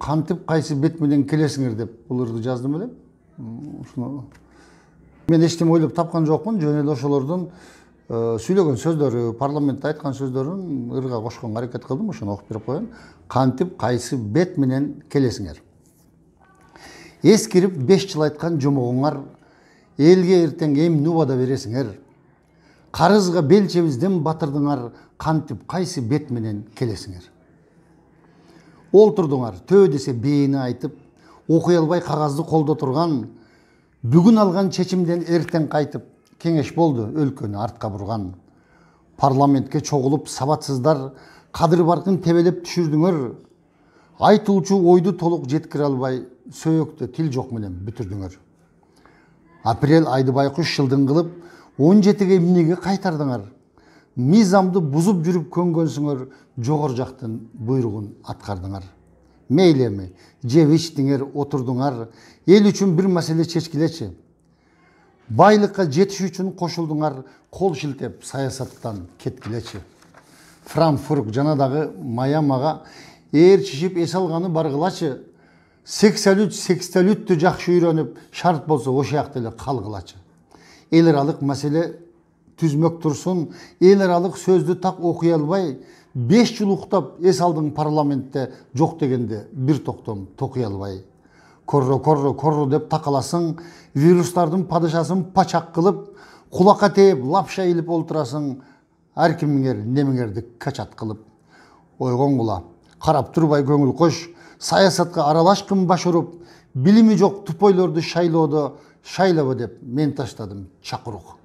кантип кайсы бет менен келесиңер деп буларды жаздым эле. Ушуну мен эчтеме ойлоп тапкан жокмун. Жөн эле ошолордун сүйлөгөн сөздөрү, парламентте айткан сөздөрүн ырга кошконго аракет кылдым. Ошону окуп берип коеюн. Кантип кайсы бет менен келесиңер. Эскирип 5 жыл айткан жомогуңар элге эртең эмне убада бересиңер. Карызга белчебизден батырдыңар, кантип кайсы бет менен келесиңер. Олтурдуңар, төө десе бээни айтып, окуй албай кагазды колдо турган, бүгүн алган чечимден эртең кайтып, кеңеш болду өлкөнү артка бурган. Парламентке чогулуп сабатсыздар, кадыр баркын тебелеп түшүрдүңөр. Айтылчу ойду толук жеткире албай, сөйөктө тил жок менен бүтүрдүңөр. Апрель айды байкуш жылдың кылып, 17-ге эмнеге кайтардыңар? Мыйзамды бузуп жүрүп көнгөнсүңөр, жогор жактын буйругун аткардыңар. Мейли эми, жеп ичтиңер, отурдуңар, эл үчүн бир маселе чечкилечи. Байлыкка жетиш үчүн кошулдуңар, кол шилтеп саясаттан кеткилечи. Франкфурт жана дагы Майамага ээрчишип эс алганы баргылачы. Сексалүттү жакшы үйрөнүп, шарт болсо ошояк эле калгылачы. Эл аралык маселе түзмөк турсун, эл аралык сөздү так окуй албай, 5 жыл уктап эс алдың парламентте жок дегенде бир токтом токуй албай. Корро деп такаласың, вирустардын падышасын пачак кылып, кулакка тээп лапша илип олтурасың, ар кимиңер немиңерди качат кылып. Ойгоңгула, карап турбай көңүл кош, саясатка аралашкын баш уруп, билими жок тупойлорду шайлоодо шайлабы деп мен таштадым чакырук.